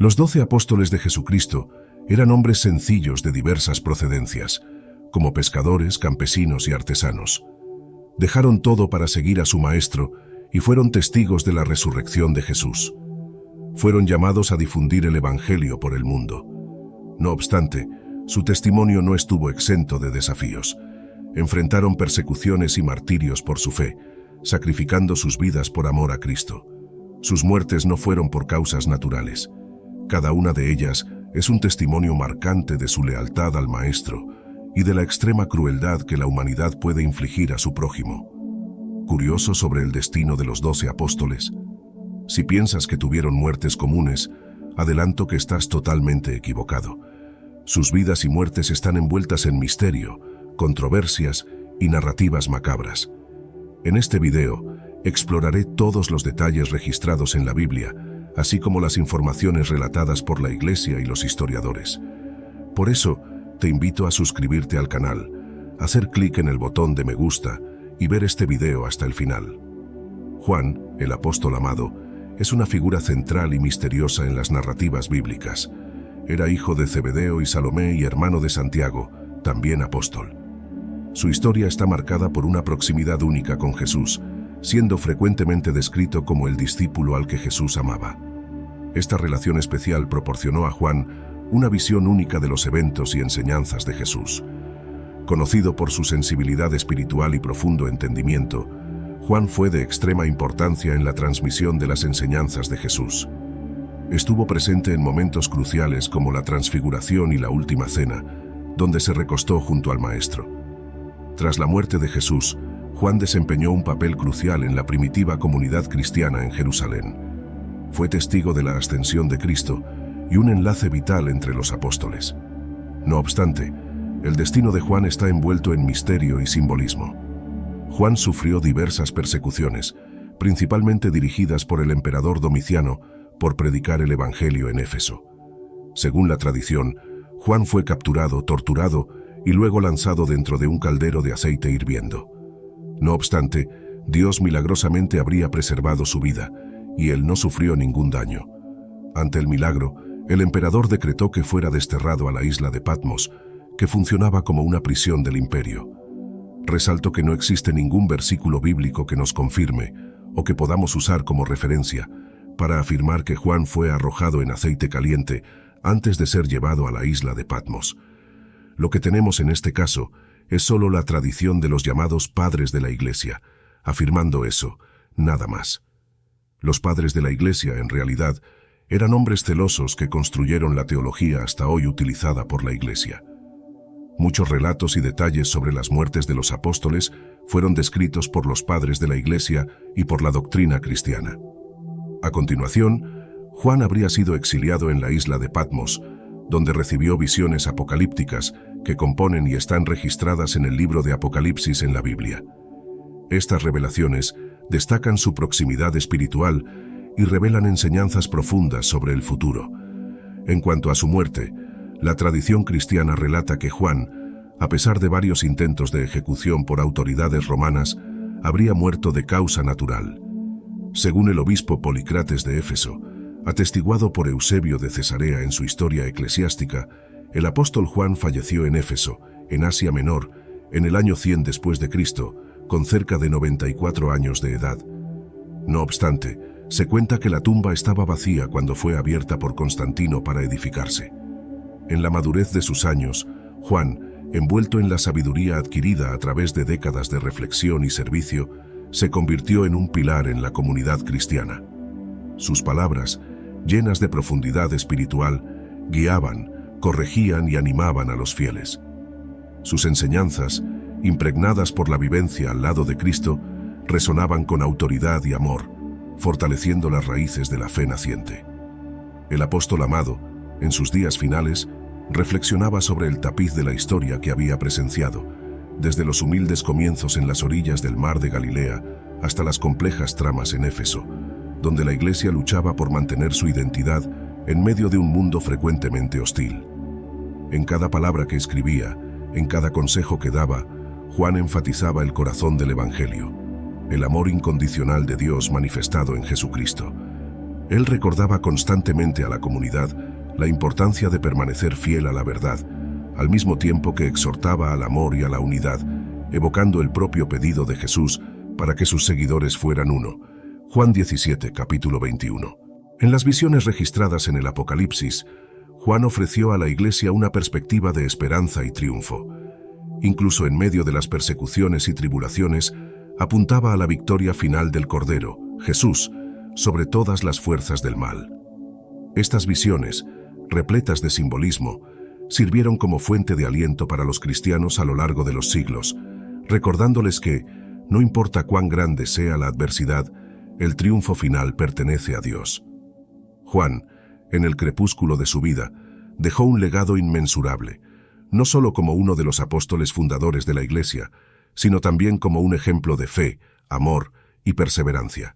Los 12 apóstoles de Jesucristo eran hombres sencillos de diversas procedencias, como pescadores, campesinos y artesanos. Dejaron todo para seguir a su Maestro y fueron testigos de la resurrección de Jesús. Fueron llamados a difundir el Evangelio por el mundo. No obstante, su testimonio no estuvo exento de desafíos. Enfrentaron persecuciones y martirios por su fe, sacrificando sus vidas por amor a Cristo. Sus muertes no fueron por causas naturales. Cada una de ellas es un testimonio marcante de su lealtad al Maestro y de la extrema crueldad que la humanidad puede infligir a su prójimo. ¿Curioso sobre el destino de los 12 apóstoles? Si piensas que tuvieron muertes comunes, adelanto que estás totalmente equivocado. Sus vidas y muertes están envueltas en misterio, controversias y narrativas macabras. En este video, exploraré todos los detalles registrados en la Biblia, así como las informaciones relatadas por la Iglesia y los historiadores. Por eso, te invito a suscribirte al canal, hacer clic en el botón de me gusta y ver este video hasta el final. Juan, el apóstol amado, es una figura central y misteriosa en las narrativas bíblicas. Era hijo de Zebedeo y Salomé y hermano de Santiago, también apóstol. Su historia está marcada por una proximidad única con Jesús, siendo frecuentemente descrito como el discípulo al que Jesús amaba. Esta relación especial proporcionó a Juan una visión única de los eventos y enseñanzas de Jesús. Conocido por su sensibilidad espiritual y profundo entendimiento, Juan fue de extrema importancia en la transmisión de las enseñanzas de Jesús. Estuvo presente en momentos cruciales como la Transfiguración y la Última Cena, donde se recostó junto al Maestro. Tras la muerte de Jesús, Juan desempeñó un papel crucial en la primitiva comunidad cristiana en Jerusalén. Fue testigo de la ascensión de Cristo y un enlace vital entre los apóstoles. No obstante, el destino de Juan está envuelto en misterio y simbolismo. Juan sufrió diversas persecuciones, principalmente dirigidas por el emperador Domiciano, por predicar el Evangelio en Éfeso. Según la tradición, Juan fue capturado, torturado y luego lanzado dentro de un caldero de aceite hirviendo. No obstante, Dios milagrosamente habría preservado su vida, y él no sufrió ningún daño. Ante el milagro, el emperador decretó que fuera desterrado a la isla de Patmos, que funcionaba como una prisión del imperio. Resalto que no existe ningún versículo bíblico que nos confirme, o que podamos usar como referencia, para afirmar que Juan fue arrojado en aceite caliente antes de ser llevado a la isla de Patmos. Lo que tenemos en este caso es solo la tradición de los llamados padres de la Iglesia, afirmando eso, nada más. Los padres de la Iglesia, en realidad, eran hombres celosos que construyeron la teología hasta hoy utilizada por la Iglesia. Muchos relatos y detalles sobre las muertes de los apóstoles fueron descritos por los padres de la Iglesia y por la doctrina cristiana. A continuación, Juan habría sido exiliado en la isla de Patmos, donde recibió visiones apocalípticas que componen y están registradas en el libro de Apocalipsis en la Biblia. Estas revelaciones destacan su proximidad espiritual y revelan enseñanzas profundas sobre el futuro. En cuanto a su muerte, la tradición cristiana relata que Juan, a pesar de varios intentos de ejecución por autoridades romanas, habría muerto de causa natural. Según el obispo Policrates de Éfeso, atestiguado por Eusebio de Cesarea en su historia eclesiástica, el apóstol Juan falleció en Éfeso, en Asia Menor, en el año 100 después de Cristo, con cerca de 94 años de edad. No obstante, se cuenta que la tumba estaba vacía cuando fue abierta por Constantino para edificarse. En la madurez de sus años, Juan, envuelto en la sabiduría adquirida a través de décadas de reflexión y servicio, se convirtió en un pilar en la comunidad cristiana. Sus palabras, llenas de profundidad espiritual, guiaban, corregían y animaban a los fieles. Sus enseñanzas, impregnadas por la vivencia al lado de Cristo, resonaban con autoridad y amor, fortaleciendo las raíces de la fe naciente. El apóstol amado, en sus días finales, reflexionaba sobre el tapiz de la historia que había presenciado, desde los humildes comienzos en las orillas del mar de Galilea hasta las complejas tramas en Éfeso, donde la Iglesia luchaba por mantener su identidad en medio de un mundo frecuentemente hostil. En cada palabra que escribía, en cada consejo que daba, Juan enfatizaba el corazón del Evangelio, el amor incondicional de Dios manifestado en Jesucristo. Él recordaba constantemente a la comunidad la importancia de permanecer fiel a la verdad, al mismo tiempo que exhortaba al amor y a la unidad, evocando el propio pedido de Jesús para que sus seguidores fueran uno. Juan 17, capítulo 21. En las visiones registradas en el Apocalipsis, Juan ofreció a la Iglesia una perspectiva de esperanza y triunfo. Incluso en medio de las persecuciones y tribulaciones, apuntaba a la victoria final del Cordero, Jesús, sobre todas las fuerzas del mal. Estas visiones, repletas de simbolismo, sirvieron como fuente de aliento para los cristianos a lo largo de los siglos, recordándoles que, no importa cuán grande sea la adversidad, el triunfo final pertenece a Dios. Juan, en el crepúsculo de su vida, dejó un legado inmensurable, no solo como uno de los apóstoles fundadores de la Iglesia, sino también como un ejemplo de fe, amor y perseverancia.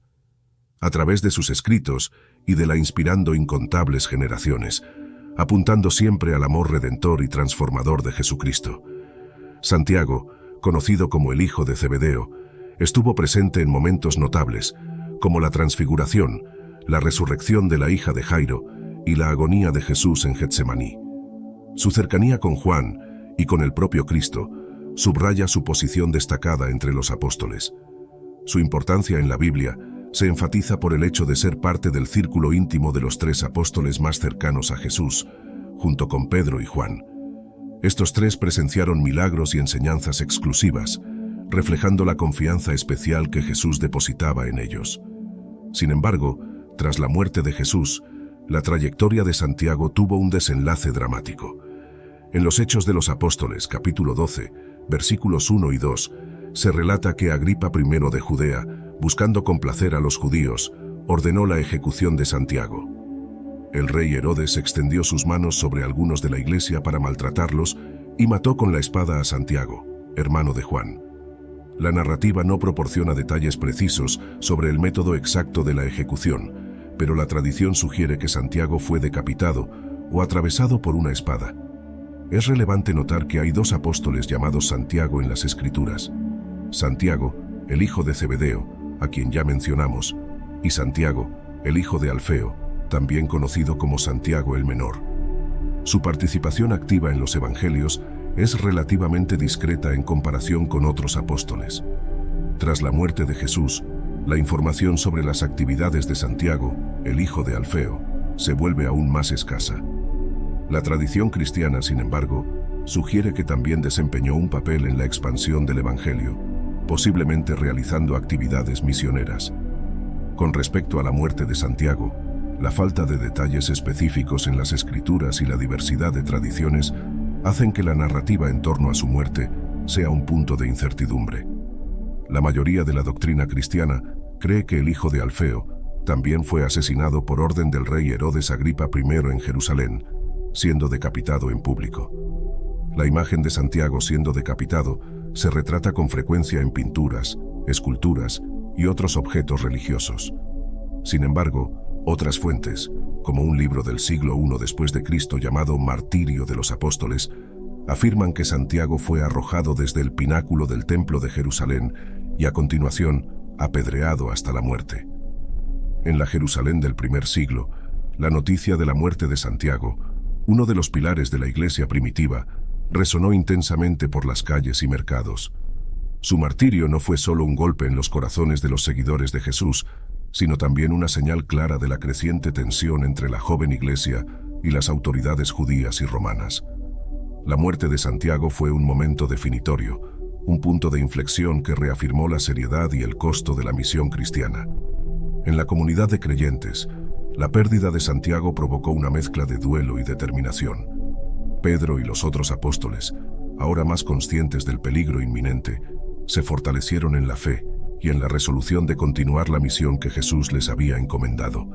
A través de sus escritos y de la inspirando incontables generaciones, apuntando siempre al amor redentor y transformador de Jesucristo. Santiago, conocido como el hijo de Zebedeo, estuvo presente en momentos notables, como la transfiguración, la resurrección de la hija de Jairo y la agonía de Jesús en Getsemaní. Su cercanía con Juan y con el propio Cristo subraya su posición destacada entre los apóstoles. Su importancia en la Biblia se enfatiza por el hecho de ser parte del círculo íntimo de los 3 apóstoles más cercanos a Jesús, junto con Pedro y Juan. Estos 3 presenciaron milagros y enseñanzas exclusivas, reflejando la confianza especial que Jesús depositaba en ellos. Sin embargo, tras la muerte de Jesús, la trayectoria de Santiago tuvo un desenlace dramático. En los Hechos de los Apóstoles, capítulo 12, versículos 1 y 2, se relata que Agripa I de Judea, buscando complacer a los judíos, ordenó la ejecución de Santiago. El rey Herodes extendió sus manos sobre algunos de la iglesia para maltratarlos y mató con la espada a Santiago, hermano de Juan. La narrativa no proporciona detalles precisos sobre el método exacto de la ejecución, pero la tradición sugiere que Santiago fue decapitado o atravesado por una espada. Es relevante notar que hay 2 apóstoles llamados Santiago en las Escrituras: Santiago, el hijo de Zebedeo, a quien ya mencionamos, y Santiago, el hijo de Alfeo, también conocido como Santiago el Menor. Su participación activa en los evangelios es relativamente discreta en comparación con otros apóstoles. Tras la muerte de Jesús, la información sobre las actividades de Santiago, el hijo de Alfeo, se vuelve aún más escasa. La tradición cristiana, sin embargo, sugiere que también desempeñó un papel en la expansión del evangelio, posiblemente realizando actividades misioneras. Con respecto a la muerte de Santiago, la falta de detalles específicos en las escrituras y la diversidad de tradiciones hacen que la narrativa en torno a su muerte sea un punto de incertidumbre. La mayoría de la doctrina cristiana cree que el hijo de Alfeo también fue asesinado por orden del rey Herodes Agripa I en Jerusalén, siendo decapitado en público. La imagen de Santiago siendo decapitado se retrata con frecuencia en pinturas, esculturas y otros objetos religiosos. Sin embargo, otras fuentes, como un libro del siglo I después de Cristo llamado Martirio de los Apóstoles, afirman que Santiago fue arrojado desde el pináculo del Templo de Jerusalén y a continuación apedreado hasta la muerte. En la Jerusalén del primer siglo, la noticia de la muerte de Santiago, uno de los pilares de la iglesia primitiva, resonó intensamente por las calles y mercados. Su martirio no fue solo un golpe en los corazones de los seguidores de Jesús, sino también una señal clara de la creciente tensión entre la joven iglesia y las autoridades judías y romanas. La muerte de Santiago fue un momento definitorio, un punto de inflexión que reafirmó la seriedad y el costo de la misión cristiana. En la comunidad de creyentes, la pérdida de Santiago provocó una mezcla de duelo y determinación. Pedro y los otros apóstoles, ahora más conscientes del peligro inminente, se fortalecieron en la fe y en la resolución de continuar la misión que Jesús les había encomendado.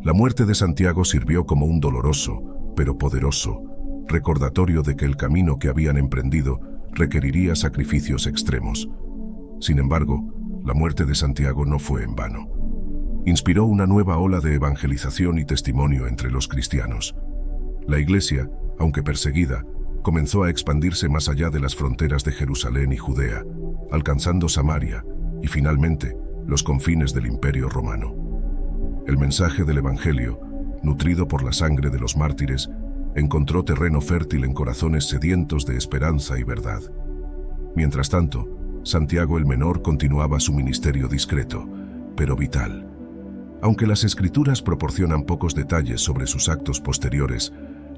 La muerte de Santiago sirvió como un doloroso, pero poderoso, recordatorio de que el camino que habían emprendido requeriría sacrificios extremos. Sin embargo, la muerte de Santiago no fue en vano. Inspiró una nueva ola de evangelización y testimonio entre los cristianos. La iglesia, aunque perseguida, comenzó a expandirse más allá de las fronteras de Jerusalén y Judea, alcanzando Samaria y finalmente los confines del Imperio Romano. El mensaje del Evangelio, nutrido por la sangre de los mártires, encontró terreno fértil en corazones sedientos de esperanza y verdad. Mientras tanto, Santiago el Menor continuaba su ministerio discreto, pero vital. Aunque las Escrituras proporcionan pocos detalles sobre sus actos posteriores,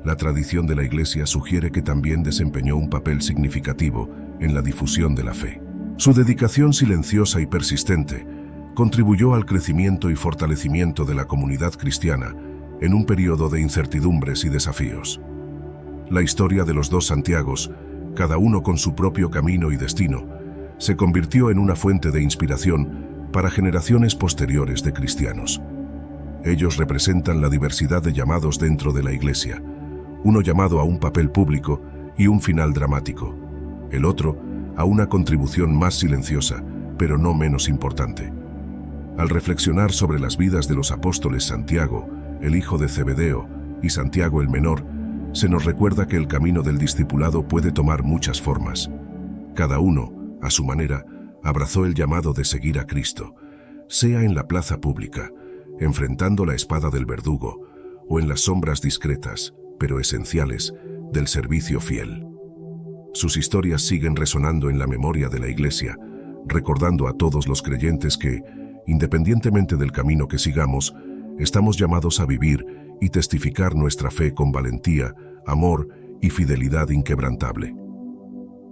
la tradición de la Iglesia sugiere que también desempeñó un papel significativo en la difusión de la fe. Su dedicación silenciosa y persistente contribuyó al crecimiento y fortalecimiento de la comunidad cristiana en un periodo de incertidumbres y desafíos. La historia de los dos Santiagos, cada uno con su propio camino y destino, se convirtió en una fuente de inspiración para generaciones posteriores de cristianos. Ellos representan la diversidad de llamados dentro de la Iglesia, uno llamado a un papel público y un final dramático, el otro a una contribución más silenciosa, pero no menos importante. Al reflexionar sobre las vidas de los apóstoles Santiago, el hijo de Zebedeo, y Santiago el Menor, se nos recuerda que el camino del discipulado puede tomar muchas formas. Cada uno, a su manera, abrazó el llamado de seguir a Cristo, sea en la plaza pública, enfrentando la espada del verdugo, o en las sombras discretas, pero esenciales, del servicio fiel. Sus historias siguen resonando en la memoria de la Iglesia, recordando a todos los creyentes que, independientemente del camino que sigamos, estamos llamados a vivir y testificar nuestra fe con valentía, amor y fidelidad inquebrantable.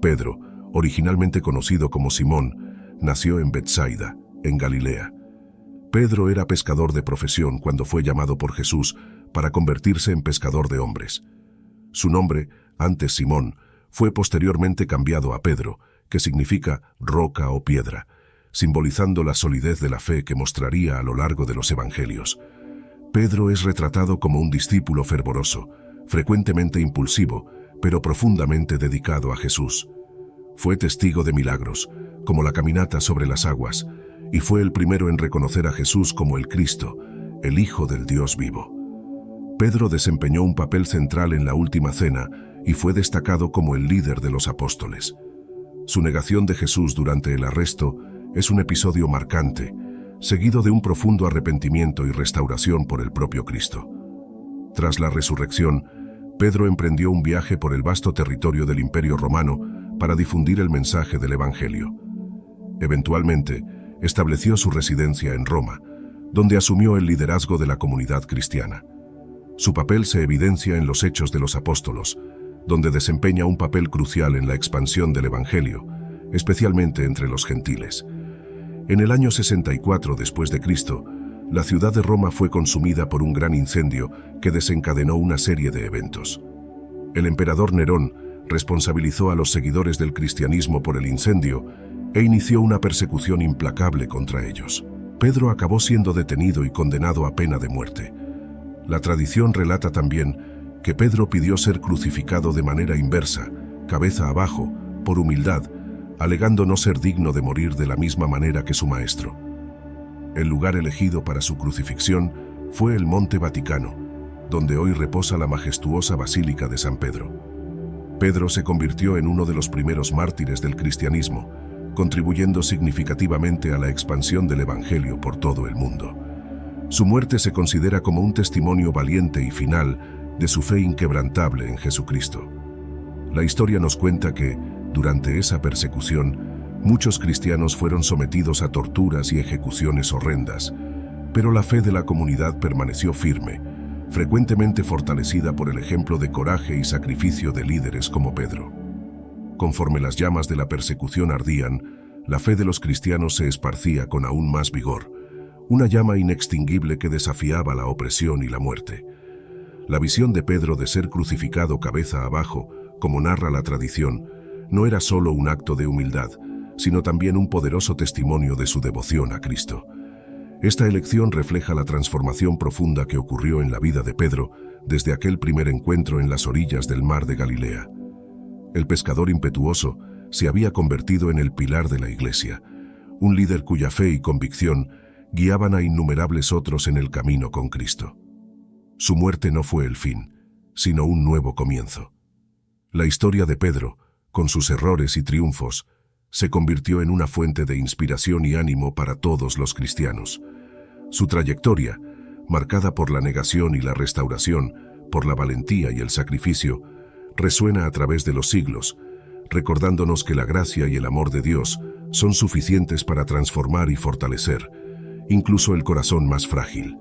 Pedro, originalmente conocido como Simón, nació en Betsaida, en Galilea. Pedro era pescador de profesión cuando fue llamado por Jesús para convertirse en pescador de hombres. Su nombre, antes Simón, fue posteriormente cambiado a Pedro, que significa roca o piedra, simbolizando la solidez de la fe que mostraría a lo largo de los evangelios. Pedro es retratado como un discípulo fervoroso, frecuentemente impulsivo, pero profundamente dedicado a Jesús. Fue testigo de milagros, como la caminata sobre las aguas, y fue el primero en reconocer a Jesús como el Cristo, el Hijo del Dios vivo. Pedro desempeñó un papel central en la última cena y fue destacado como el líder de los apóstoles. Su negación de Jesús durante el arresto es un episodio marcante, seguido de un profundo arrepentimiento y restauración por el propio Cristo. Tras la resurrección, Pedro emprendió un viaje por el vasto territorio del Imperio Romano para difundir el mensaje del Evangelio. Eventualmente, estableció su residencia en Roma, donde asumió el liderazgo de la comunidad cristiana. Su papel se evidencia en los Hechos de los Apóstolos, donde desempeña un papel crucial en la expansión del Evangelio, especialmente entre los gentiles. En el año 64 después de Cristo, la ciudad de Roma fue consumida por un gran incendio que desencadenó una serie de eventos. El emperador Nerón responsabilizó a los seguidores del cristianismo por el incendio e inició una persecución implacable contra ellos. Pedro acabó siendo detenido y condenado a pena de muerte. La tradición relata también que Pedro pidió ser crucificado de manera inversa, cabeza abajo, por humildad, alegando no ser digno de morir de la misma manera que su maestro. El lugar elegido para su crucifixión fue el Monte Vaticano, donde hoy reposa la majestuosa Basílica de San Pedro. Pedro se convirtió en uno de los primeros mártires del cristianismo, contribuyendo significativamente a la expansión del Evangelio por todo el mundo. Su muerte se considera como un testimonio valiente y final de su fe inquebrantable en Jesucristo. La historia nos cuenta que, durante esa persecución, muchos cristianos fueron sometidos a torturas y ejecuciones horrendas, pero la fe de la comunidad permaneció firme, frecuentemente fortalecida por el ejemplo de coraje y sacrificio de líderes como Pedro. Conforme las llamas de la persecución ardían, la fe de los cristianos se esparcía con aún más vigor, una llama inextinguible que desafiaba la opresión y la muerte. La visión de Pedro de ser crucificado cabeza abajo, como narra la tradición, no era solo un acto de humildad, sino también un poderoso testimonio de su devoción a Cristo. Esta elección refleja la transformación profunda que ocurrió en la vida de Pedro desde aquel primer encuentro en las orillas del mar de Galilea. El pescador impetuoso se había convertido en el pilar de la Iglesia, un líder cuya fe y convicción guiaban a innumerables otros en el camino con Cristo. Su muerte no fue el fin, sino un nuevo comienzo. La historia de Pedro, con sus errores y triunfos, se convirtió en una fuente de inspiración y ánimo para todos los cristianos. Su trayectoria, marcada por la negación y la restauración, por la valentía y el sacrificio, resuena a través de los siglos, recordándonos que la gracia y el amor de Dios son suficientes para transformar y fortalecer, incluso el corazón más frágil.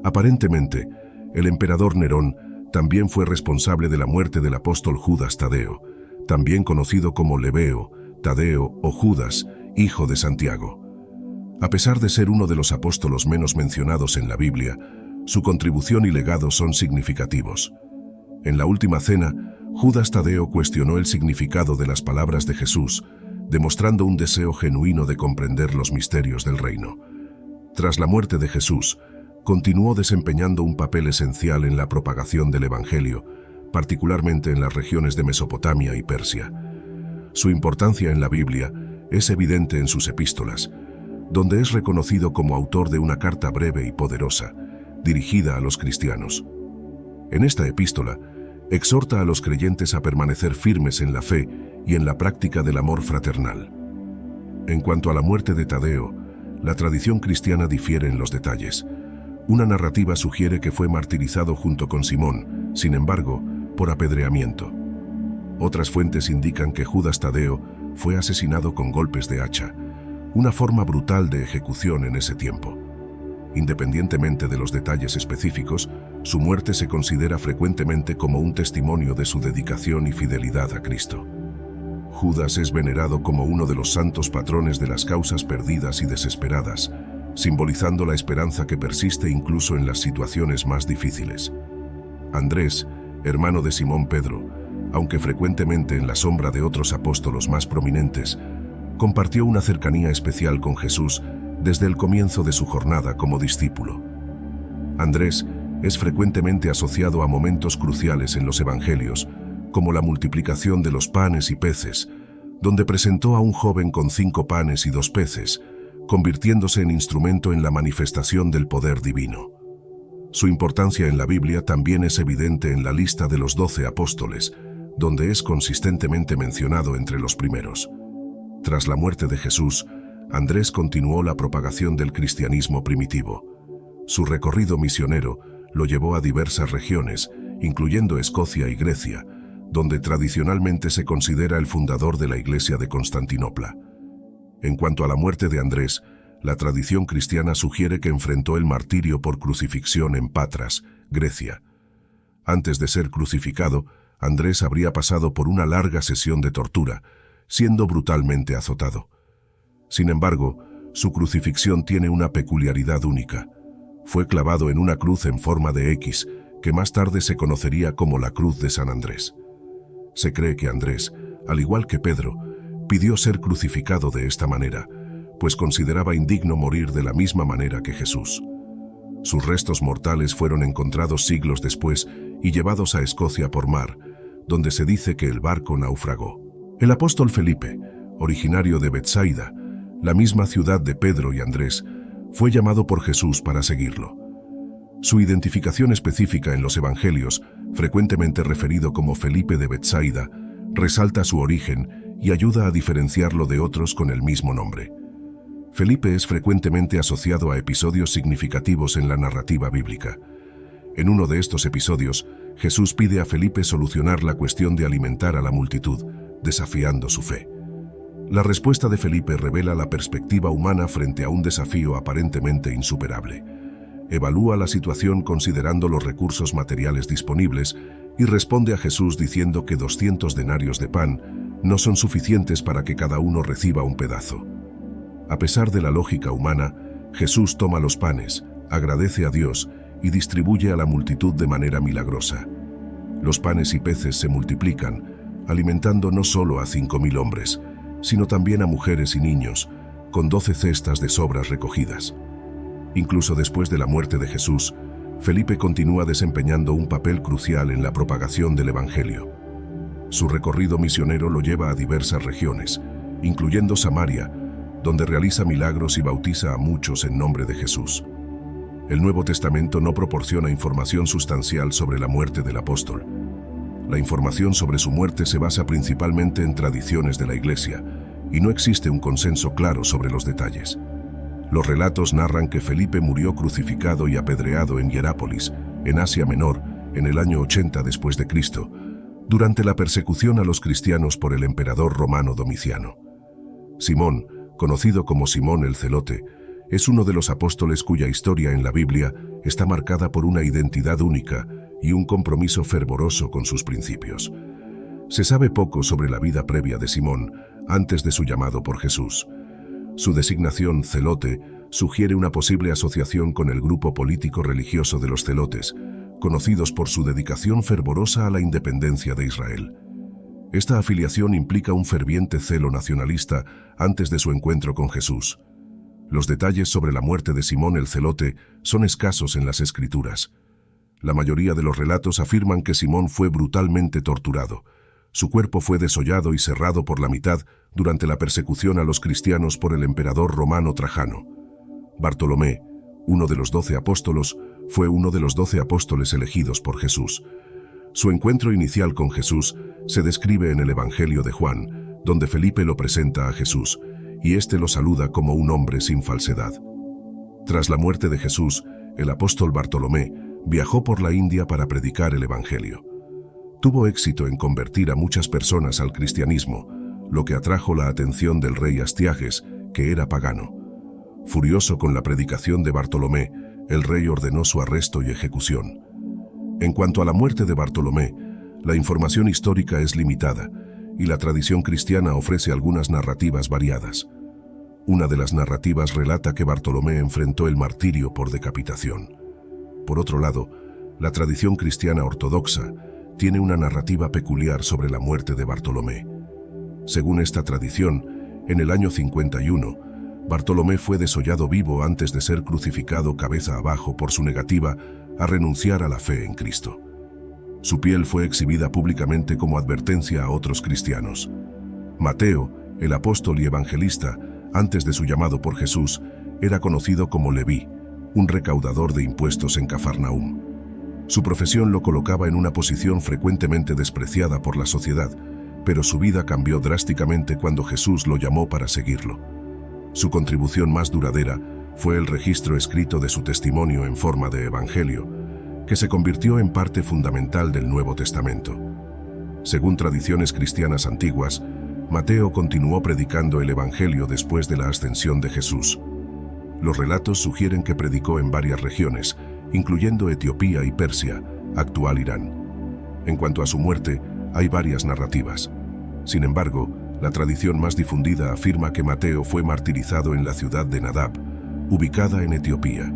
Aparentemente, el emperador Nerón también fue responsable de la muerte del apóstol Judas Tadeo, también conocido como Lebeo, Tadeo o Judas, hijo de Santiago. A pesar de ser uno de los apóstolos menos mencionados en la Biblia, su contribución y legado son significativos. En la última cena, Judas Tadeo cuestionó el significado de las palabras de Jesús, demostrando un deseo genuino de comprender los misterios del reino. Tras la muerte de Jesús, continuó desempeñando un papel esencial en la propagación del Evangelio, particularmente en las regiones de Mesopotamia y Persia. Su importancia en la Biblia es evidente en sus epístolas, donde es reconocido como autor de una carta breve y poderosa, dirigida a los cristianos. En esta epístola, exhorta a los creyentes a permanecer firmes en la fe y en la práctica del amor fraternal. En cuanto a la muerte de Tadeo, la tradición cristiana difiere en los detalles. Una narrativa sugiere que fue martirizado junto con Simón, sin embargo, por apedreamiento. Otras fuentes indican que Judas Tadeo fue asesinado con golpes de hacha, una forma brutal de ejecución en ese tiempo. Independientemente de los detalles específicos, su muerte se considera frecuentemente como un testimonio de su dedicación y fidelidad a Cristo. Judas es venerado como uno de los santos patrones de las causas perdidas y desesperadas, simbolizando la esperanza que persiste incluso en las situaciones más difíciles. Andrés, hermano de Simón Pedro, aunque frecuentemente en la sombra de otros apóstolos más prominentes, compartió una cercanía especial con Jesús desde el comienzo de su jornada como discípulo. Andrés es frecuentemente asociado a momentos cruciales en los evangelios, como la multiplicación de los panes y peces, donde presentó a un joven con 5 panes y 2 peces, convirtiéndose en instrumento en la manifestación del poder divino. Su importancia en la Biblia también es evidente en la lista de los 12 apóstoles, donde es consistentemente mencionado entre los primeros. Tras la muerte de Jesús, Andrés continuó la propagación del cristianismo primitivo. Su recorrido misionero lo llevó a diversas regiones, incluyendo Escocia y Grecia, donde tradicionalmente se considera el fundador de la Iglesia de Constantinopla. En cuanto a la muerte de Andrés, la tradición cristiana sugiere que enfrentó el martirio por crucifixión en Patras, Grecia. Antes de ser crucificado, Andrés habría pasado por una larga sesión de tortura, siendo brutalmente azotado. Sin embargo, su crucifixión tiene una peculiaridad única. Fue clavado en una cruz en forma de X, que más tarde se conocería como la Cruz de San Andrés. Se cree que Andrés, al igual que Pedro, pidió ser crucificado de esta manera, pues consideraba indigno morir de la misma manera que Jesús. Sus restos mortales fueron encontrados siglos después y llevados a Escocia por mar, donde se dice que el barco naufragó. El apóstol Felipe, originario de Betsaida, la misma ciudad de Pedro y Andrés, fue llamado por Jesús para seguirlo. Su identificación específica en los evangelios, frecuentemente referido como Felipe de Betsaida, resalta su origen y ayuda a diferenciarlo de otros con el mismo nombre. Felipe es frecuentemente asociado a episodios significativos en la narrativa bíblica. En uno de estos episodios, Jesús pide a Felipe solucionar la cuestión de alimentar a la multitud, desafiando su fe. La respuesta de Felipe revela la perspectiva humana frente a un desafío aparentemente insuperable. Evalúa la situación considerando los recursos materiales disponibles y responde a Jesús diciendo que 200 denarios de pan no son suficientes para que cada uno reciba un pedazo. A pesar de la lógica humana, Jesús toma los panes, agradece a Dios y distribuye a la multitud de manera milagrosa. Los panes y peces se multiplican, alimentando no solo a 5.000 hombres, sino también a mujeres y niños, con 12 cestas de sobras recogidas. Incluso después de la muerte de Jesús, Felipe continúa desempeñando un papel crucial en la propagación del Evangelio. Su recorrido misionero lo lleva a diversas regiones, incluyendo Samaria, donde realiza milagros y bautiza a muchos en nombre de Jesús. El Nuevo Testamento no proporciona información sustancial sobre la muerte del apóstol. La información sobre su muerte se basa principalmente en tradiciones de la Iglesia, y no existe un consenso claro sobre los detalles. Los relatos narran que Felipe murió crucificado y apedreado en Hierápolis, en Asia Menor, en el año 80 después de Cristo, durante la persecución a los cristianos por el emperador romano Domiciano. Simón, conocido como Simón el Celote, es uno de los apóstoles cuya historia en la Biblia está marcada por una identidad única y un compromiso fervoroso con sus principios. Se sabe poco sobre la vida previa de Simón antes de su llamado por Jesús. Su designación celote sugiere una posible asociación con el grupo político-religioso de los celotes, conocidos por su dedicación fervorosa a la independencia de Israel. Esta afiliación implica un ferviente celo nacionalista antes de su encuentro con Jesús. Los detalles sobre la muerte de Simón el Celote son escasos en las Escrituras. La mayoría de los relatos afirman que Simón fue brutalmente torturado. Su cuerpo fue desollado y serrado por la mitad durante la persecución a los cristianos por el emperador romano Trajano. Bartolomé, uno de los 12 apóstolos, fue uno de los 12 apóstoles elegidos por Jesús. Su encuentro inicial con Jesús se describe en el Evangelio de Juan, donde Felipe lo presenta a Jesús, y éste lo saluda como un hombre sin falsedad. Tras la muerte de Jesús, el apóstol Bartolomé viajó por la India para predicar el Evangelio. Tuvo éxito en convertir a muchas personas al cristianismo, lo que atrajo la atención del rey Astiages, que era pagano. Furioso con la predicación de Bartolomé, el rey ordenó su arresto y ejecución. En cuanto a la muerte de Bartolomé, la información histórica es limitada, y la tradición cristiana ofrece algunas narrativas variadas. Una de las narrativas relata que Bartolomé enfrentó el martirio por decapitación. Por otro lado, la tradición cristiana ortodoxa tiene una narrativa peculiar sobre la muerte de Bartolomé. Según esta tradición, en el año 51, Bartolomé fue desollado vivo antes de ser crucificado cabeza abajo por su negativa a renunciar a la fe en Cristo. Su piel fue exhibida públicamente como advertencia a otros cristianos. Mateo, el apóstol y evangelista, antes de su llamado por Jesús, era conocido como Leví, un recaudador de impuestos en Cafarnaúm. Su profesión lo colocaba en una posición frecuentemente despreciada por la sociedad, pero su vida cambió drásticamente cuando Jesús lo llamó para seguirlo. Su contribución más duradera fue el registro escrito de su testimonio en forma de evangelio, que se convirtió en parte fundamental del Nuevo Testamento. Según tradiciones cristianas antiguas, Mateo continuó predicando el evangelio después de la ascensión de Jesús. Los relatos sugieren que predicó en varias regiones, incluyendo Etiopía y Persia, actual Irán. En cuanto a su muerte, hay varias narrativas. Sin embargo, la tradición más difundida afirma que Mateo fue martirizado en la ciudad de Nadab, ubicada en Etiopía.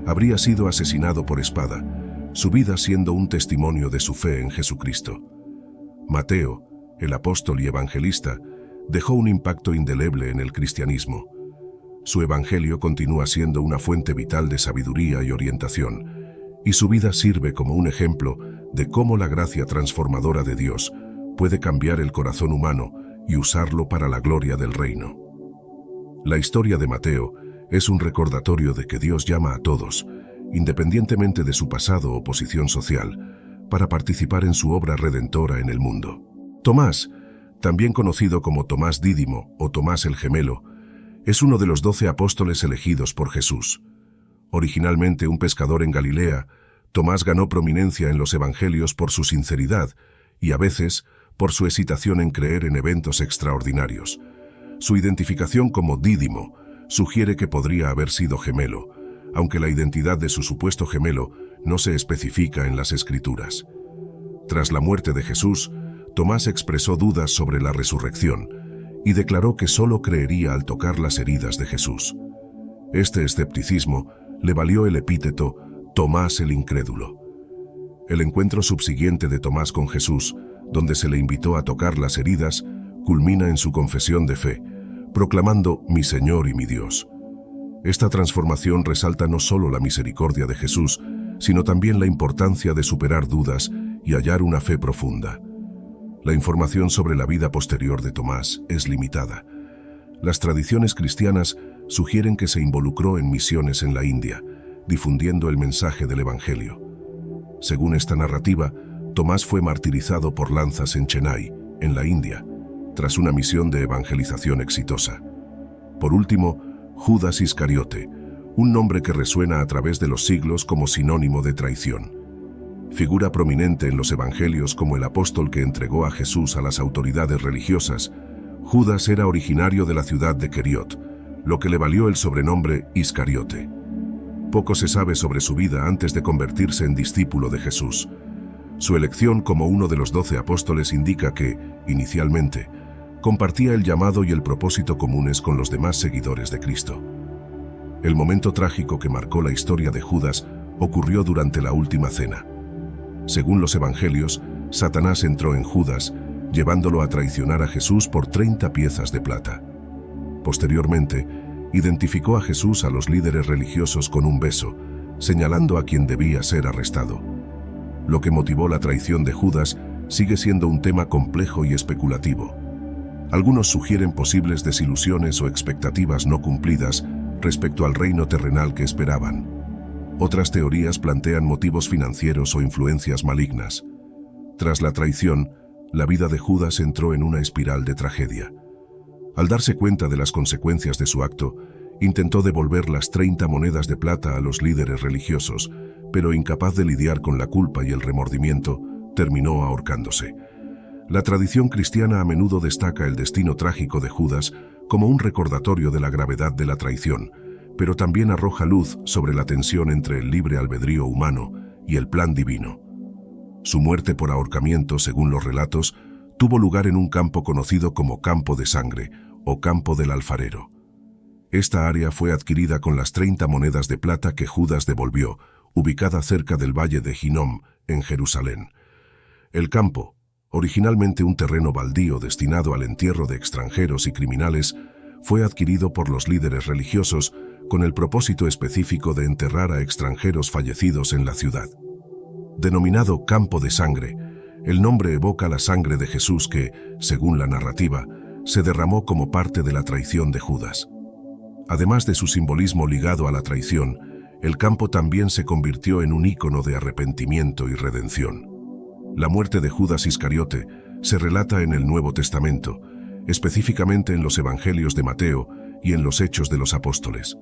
Habría sido asesinado por espada, su vida siendo un testimonio de su fe en Jesucristo. Mateo, el apóstol y evangelista, dejó un impacto indeleble en el cristianismo. Su evangelio continúa siendo una fuente vital de sabiduría y orientación, y su vida sirve como un ejemplo de cómo la gracia transformadora de Dios puede cambiar el corazón humano y usarlo para la gloria del reino. La historia de Mateo es un recordatorio de que Dios llama a todos, independientemente de su pasado o posición social, para participar en su obra redentora en el mundo. Tomás, también conocido como Tomás Dídimo o Tomás el Gemelo, es uno de los 12 apóstoles elegidos por Jesús. Originalmente un pescador en Galilea, Tomás ganó prominencia en los evangelios por su sinceridad y a veces por su hesitación en creer en eventos extraordinarios. Su identificación como Dídimo sugiere que podría haber sido gemelo, aunque la identidad de su supuesto gemelo no se especifica en las Escrituras. Tras la muerte de Jesús, Tomás expresó dudas sobre la resurrección y declaró que solo creería al tocar las heridas de Jesús. Este escepticismo le valió el epíteto Tomás el Incrédulo. El encuentro subsiguiente de Tomás con Jesús, donde se le invitó a tocar las heridas, culmina en su confesión de fe, proclamando «Mi Señor y mi Dios». Esta transformación resalta no solo la misericordia de Jesús, sino también la importancia de superar dudas y hallar una fe profunda. La información sobre la vida posterior de Tomás es limitada. Las tradiciones cristianas sugieren que se involucró en misiones en la India, difundiendo el mensaje del Evangelio. Según esta narrativa, Tomás fue martirizado por lanzas en Chennai, en la India, tras una misión de evangelización exitosa. Por último, Judas Iscariote, un nombre que resuena a través de los siglos como sinónimo de traición. Figura prominente en los evangelios como el apóstol que entregó a Jesús a las autoridades religiosas, Judas era originario de la ciudad de Queriot, lo que le valió el sobrenombre Iscariote. Poco se sabe sobre su vida antes de convertirse en discípulo de Jesús. Su elección como uno de los 12 apóstoles indica que, inicialmente, compartía el llamado y el propósito comunes con los demás seguidores de Cristo. El momento trágico que marcó la historia de Judas ocurrió durante la última cena. Según los evangelios, Satanás entró en Judas, llevándolo a traicionar a Jesús por 30 piezas de plata. Posteriormente, identificó a Jesús a los líderes religiosos con un beso, señalando a quien debía ser arrestado. Lo que motivó la traición de Judas sigue siendo un tema complejo y especulativo. Algunos sugieren posibles desilusiones o expectativas no cumplidas respecto al reino terrenal que esperaban. Otras teorías plantean motivos financieros o influencias malignas. Tras la traición, la vida de Judas entró en una espiral de tragedia. Al darse cuenta de las consecuencias de su acto, intentó devolver las 30 monedas de plata a los líderes religiosos, pero incapaz de lidiar con la culpa y el remordimiento, terminó ahorcándose. La tradición cristiana a menudo destaca el destino trágico de Judas como un recordatorio de la gravedad de la traición, pero también arroja luz sobre la tensión entre el libre albedrío humano y el plan divino. Su muerte por ahorcamiento, según los relatos, tuvo lugar en un campo conocido como Campo de Sangre o Campo del Alfarero. Esta área fue adquirida con las 30 monedas de plata que Judas devolvió, ubicada cerca del valle de Hinnom, en Jerusalén. El campo, originalmente un terreno baldío destinado al entierro de extranjeros y criminales, fue adquirido por los líderes religiosos con el propósito específico de enterrar a extranjeros fallecidos en la ciudad. Denominado Campo de Sangre, el nombre evoca la sangre de Jesús que, según la narrativa, se derramó como parte de la traición de Judas. Además de su simbolismo ligado a la traición, el campo también se convirtió en un ícono de arrepentimiento y redención. La muerte de Judas Iscariote se relata en el Nuevo Testamento, específicamente en los Evangelios de Mateo y en los Hechos de los Apóstoles.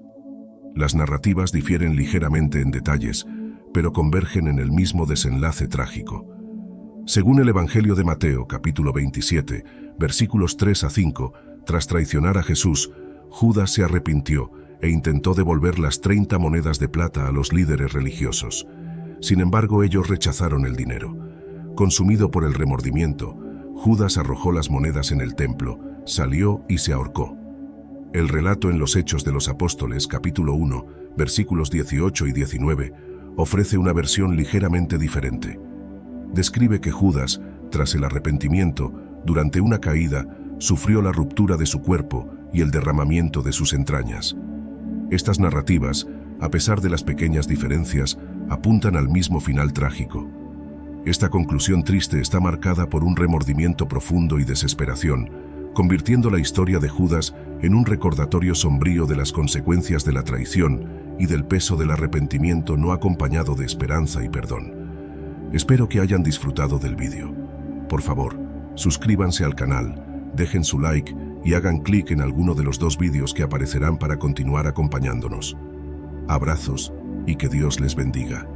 Las narrativas difieren ligeramente en detalles, pero convergen en el mismo desenlace trágico. Según el Evangelio de Mateo, capítulo 27, versículos 3 a 5, tras traicionar a Jesús, Judas se arrepintió e intentó devolver las 30 monedas de plata a los líderes religiosos. Sin embargo, ellos rechazaron el dinero. Consumido por el remordimiento, Judas arrojó las monedas en el templo, salió y se ahorcó. El relato en los Hechos de los Apóstoles, capítulo 1, versículos 18 y 19, ofrece una versión ligeramente diferente. Describe que Judas, tras el arrepentimiento, durante una caída, sufrió la ruptura de su cuerpo y el derramamiento de sus entrañas. Estas narrativas, a pesar de las pequeñas diferencias, apuntan al mismo final trágico. Esta conclusión triste está marcada por un remordimiento profundo y desesperación, convirtiendo la historia de Judas en un recordatorio sombrío de las consecuencias de la traición y del peso del arrepentimiento no acompañado de esperanza y perdón. Espero que hayan disfrutado del vídeo. Por favor, suscríbanse al canal, dejen su like y hagan clic en alguno de los 2 vídeos que aparecerán para continuar acompañándonos. Abrazos y que Dios les bendiga.